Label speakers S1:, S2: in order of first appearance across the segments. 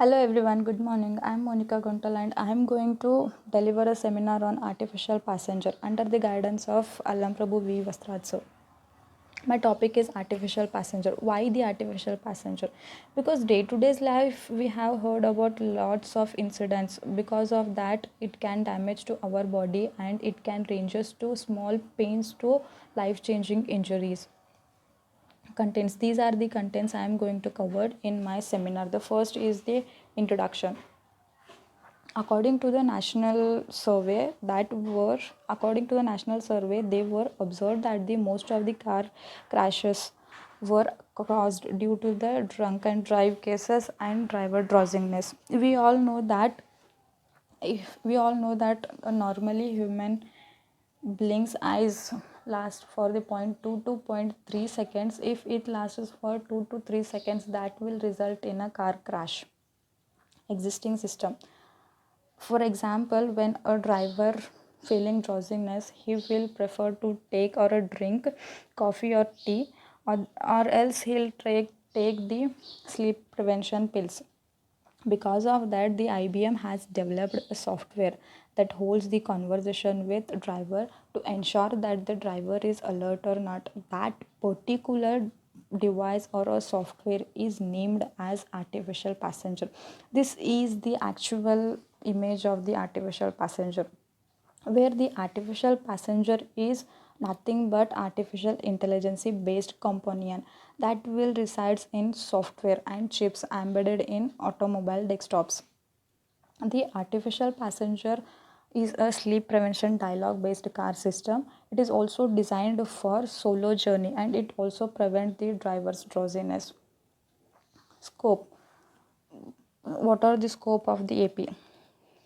S1: Hello everyone, good morning. I am Monica Gontal and I am going to deliver a seminar on artificial passenger under the guidance of Allam Prabhu V. Vastrad sir. My topic is artificial passenger. Why the artificial passenger? Because day to day life we have heard about lots of incidents. Because of that, it can damage to our body and it can ranges to small pains to life changing injuries. Contents, these are the contents I am going to cover in my seminar. The first is the introduction. According to the national survey, they were observed that the most of the car crashes were caused due to the drunk and drive cases and driver drowsiness. We all know that normally human blinks eyes last for the point 2 to point 3 seconds. If it lasts for 2 to 3 seconds, that will result in a car crash. Existing system, for example, when a driver feeling drowsiness, he will prefer to take or a drink coffee or tea, or else he'll take the sleep prevention pills. Because of that, the IBM has developed a software that holds the conversation with driver to ensure that the driver is alert or not. That particular device or a software is named as artificial passenger. This is the actual image of the artificial passenger, where the artificial passenger is nothing but artificial intelligence based companion that will resides in software and chips embedded in automobile desktops. The artificial passenger is a sleep prevention dialogue based car system. It is also designed for solo journey and it also prevent the driver's drowsiness. Scope. What are the scope of the AP?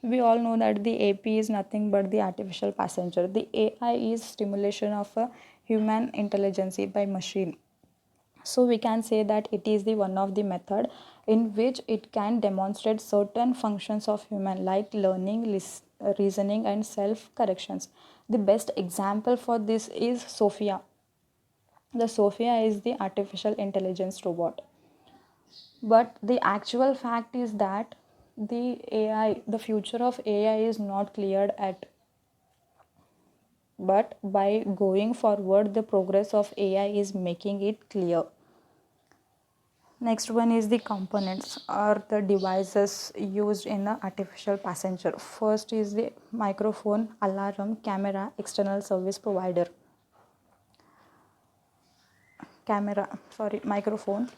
S1: We all know that the AP is nothing but the artificial passenger. The AI is stimulation of a human intelligence by machine. So we can say that it is the one of the method in which it can demonstrate certain functions of human like learning, reasoning and self corrections. The best example for this is Sophia. The Sophia is the artificial intelligence robot. But the actual fact is that the future of AI is not cleared at. But by going forward, the progress of AI is making it clear. Next one is the components or the devices used in the artificial passenger. First is the microphone, alarm, camera, external service provider. Microphone.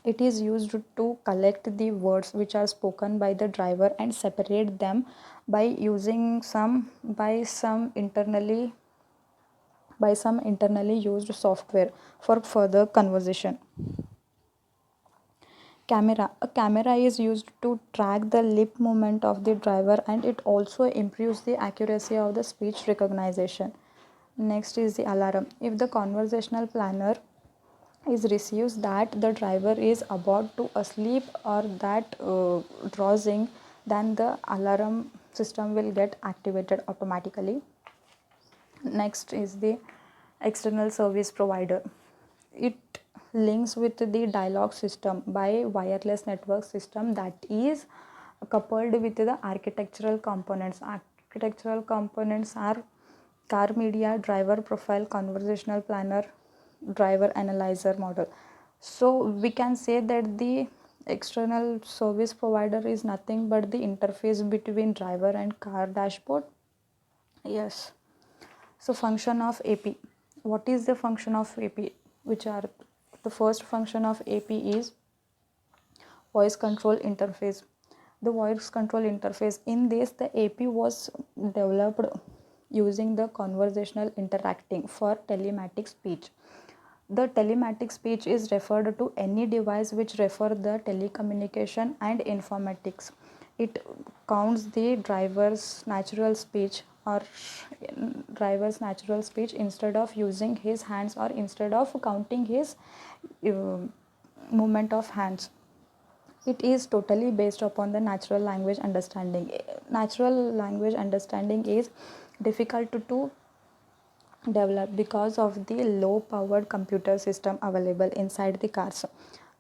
S1: It is used to collect the words which are spoken by the driver and separate them by using some internally used software for further conversation. Camera. A camera is used to track the lip movement of the driver and it also improves the accuracy of the speech recognition. Next is the alarm. If the conversational planner is receives that the driver is about to asleep or that drowsing, then the alarm system will get activated automatically. Next is the external service provider. It links with the dialogue system by wireless network system that is coupled with the architectural components. Architectural components are car media, driver profile, conversational planner, driver analyzer model. So we can say that the external service provider is nothing but the interface between driver and car dashboard. Yes. So function of AP. What is the function of AP? Which are the first function of AP is voice control interface. The voice control interface, in this the AP was developed using the conversational interacting for telematic speech. The telematic speech is referred to any device which refer the telecommunication and informatics. It counts the driver's natural speech instead of using his hands or instead of counting his uh, movement of hands. It is totally based upon the natural language understanding. Natural language understanding is difficult to develop because of the low powered computer system available inside the cars.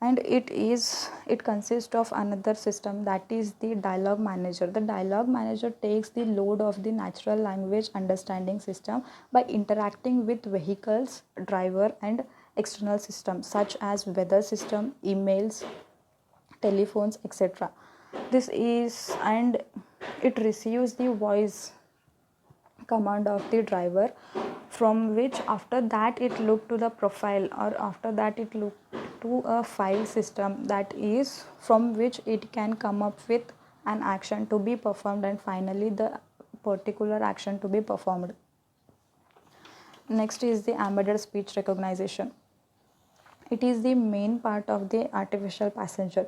S1: and it consists of another system, that is the dialogue manager. The dialogue manager takes the load of the natural language understanding system by interacting with vehicles, driver, and external systems such as weather system, emails, telephones, etc. This is and it receives the voice command of the driver, from which after that it look to the profile, or after that it look to a file system, that is from which it can come up with an action to be performed, and finally the particular action to be performed. Next is the embedded speech recognition. It is the main part of the artificial passenger.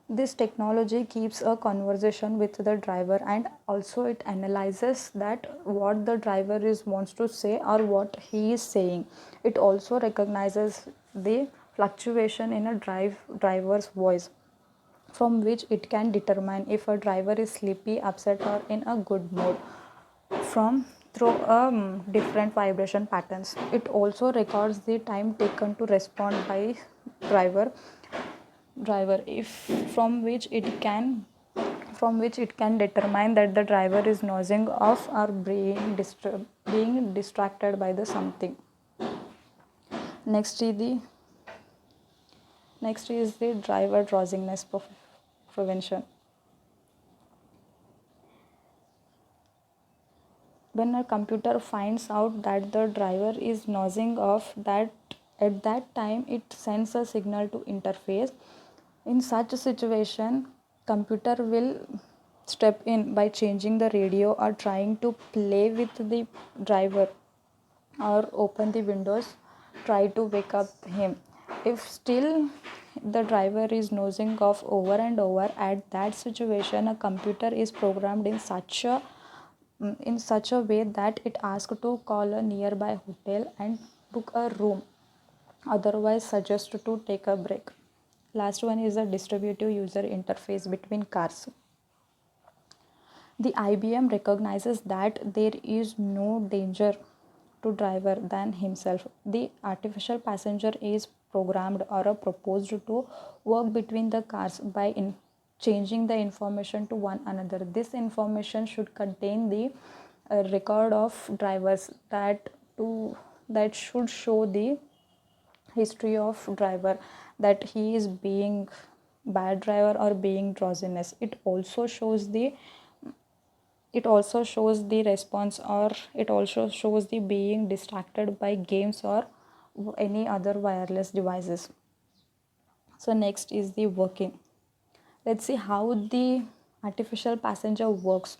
S1: This technology keeps a conversation with the driver, and also it analyzes that what the driver is wants to say or what he is saying. It also recognizes the fluctuation in a driver's voice, from which it can determine if a driver is sleepy, upset, or in a good mood from through different vibration patterns. It also records the time taken to respond by driver if from which it can determine that the driver is nozzing off or being distracted by the something. Next is the driver drowsiness prevention. When a computer finds out that the driver is nozzing off, that at that time it sends a signal to interface. In such a situation, computer will step in by changing the radio or trying to play with the driver, or open the windows, try to wake up him. If still the driver is nosing off over and over, at that situation a computer is programmed in such a way that it asks to call a nearby hotel and book a room, otherwise suggest to take a break. Last one is a distributive user interface between cars. The IBM recognizes that there is no danger to driver than himself. The artificial passenger is programmed or proposed to work between the cars by changing the information to one another. This information should contain the record of drivers, that should show the history of driver, that he is being bad driver or being drowsiness. It also shows the response, or it also shows the being distracted by games or any other wireless devices. So next is the working. Let's see how the artificial passenger works.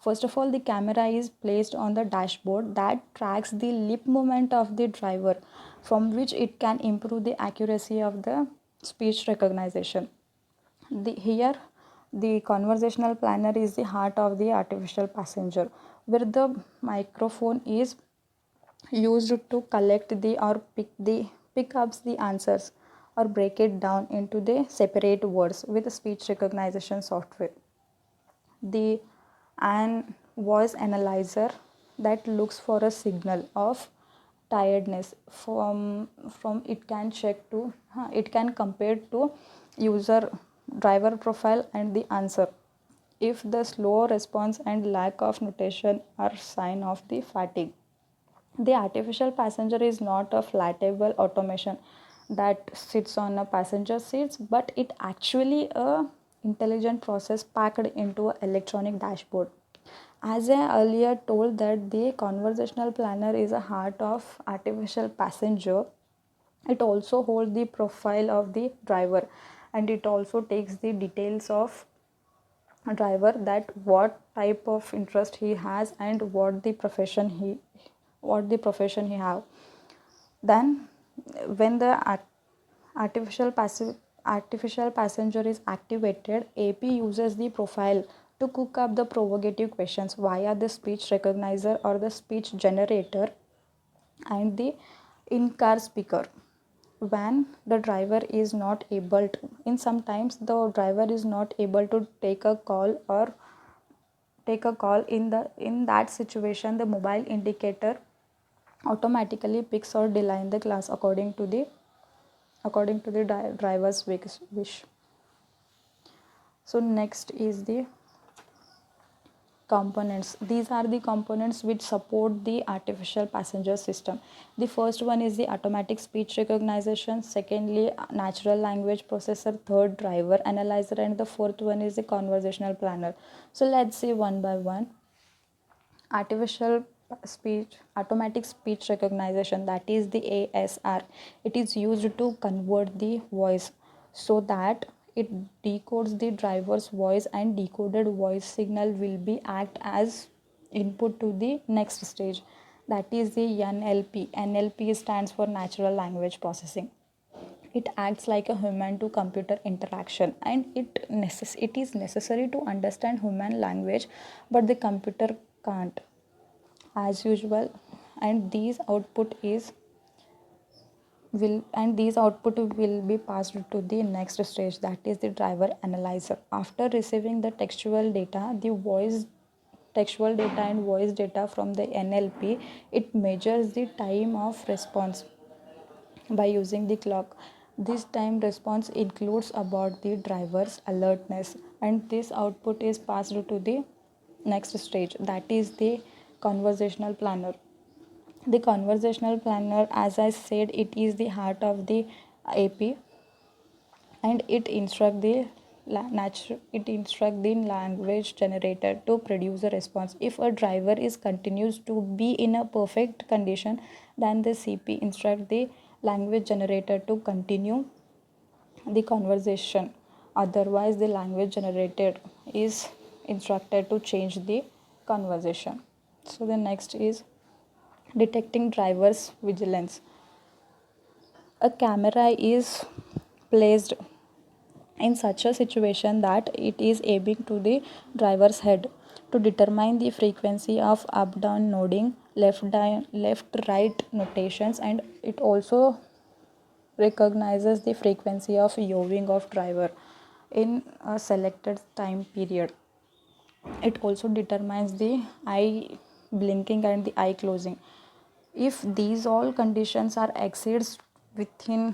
S1: First of all, the camera is placed on the dashboard that tracks the lip movement of the driver, from which it can improve the accuracy of the speech recognition. Here, the conversational planner is the heart of the artificial passenger, where the microphone is used to collect the or pick up the answers or break it down into the separate words with speech recognition software. The an voice analyzer that looks for a signal of tiredness, from it can check to it can compare to user driver profile and the answer. If the slow response and lack of notation are sign of the fatigue. The artificial passenger is not a flattable automation that sits on a passenger seats, but it actually a intelligent process packed into an electronic dashboard. As I earlier told that the conversational planner is a heart of artificial passenger, it also holds the profile of the driver, and it also takes the details of a driver, that what type of interest he has and what the profession he have. Then when the artificial passenger is activated, AP uses the profile to cook up the provocative questions via the speech recognizer or the speech generator and the in-car speaker. When the driver is not able to, in sometimes the driver is not able to take a call, in that situation the mobile indicator automatically picks or decline the class according to the according to the driver's wish. So next is the components. These are the components which support the artificial passenger system. The first one is the automatic speech recognition, secondly natural language processor, third driver analyzer, and the fourth one is the conversational planner. So let's see one by one. Artificial speech automatic speech recognition, that is the ASR. It is used to convert the voice so that it decodes the driver's voice, and decoded voice signal will be act as input to the next stage, that is the NLP. NLP stands for natural language processing. It acts like a human to computer interaction, and it is necessary to understand human language, but the computer can't, as usual. And these output will be passed to the next stage, that is the driver analyzer. After receiving the textual data and voice data from the NLP, it measures the time of response by using the clock. This time response includes about the driver's alertness, and this output is passed to the next stage, that is the conversational planner. The conversational planner, as I said, it is the heart of the AP, and it instruct the language generator to produce a response. If a driver is continues to be in a perfect condition, then the CP instruct the language generator to continue the conversation. Otherwise, the language generator is instructed to change the conversation. So the next is detecting driver's vigilance. A camera is placed in such a situation that it is aiming to the driver's head to determine the frequency of up down nodding, left right notations, and it also recognizes the frequency of yawing of driver in a selected time period. It also determines the eye blinking and the eye closing. If these all conditions are exceeds within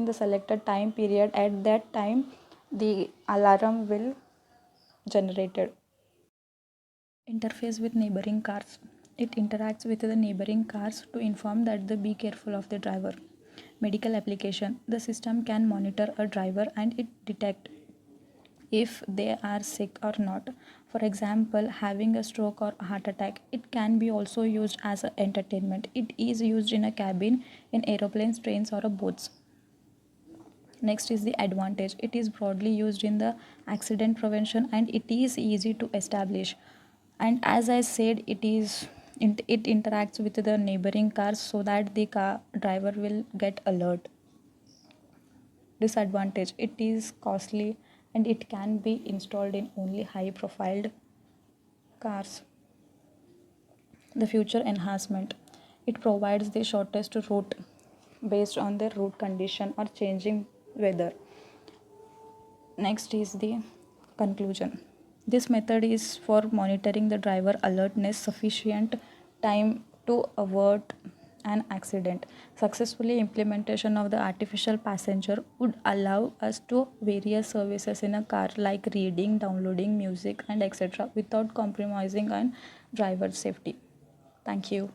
S1: the selected time period, at that time the alarm will generated. Interface with neighboring cars. It interacts with the neighboring cars to inform that the be careful of the driver. Medical application. The system can monitor a driver and it detect if they are sick or not. For example, having a stroke or heart attack. It can be also used as a entertainment. It is used in a cabin, in aeroplanes, trains, or boats. Next is the advantage. It is broadly used in the accident prevention, and it is easy to establish. And as I said, it interacts with the neighboring cars so that the car driver will get alert. Disadvantage. It is costly and it can be installed in only high profiled cars. The future enhancement. It provides the shortest route based on the route condition or changing weather. Next is the conclusion. This method is for monitoring the driver alertness sufficient time to avert an accident. Successfully implementation of the artificial passenger would allow us to various services in a car like reading, downloading music, and etc. without compromising on driver safety. Thank you.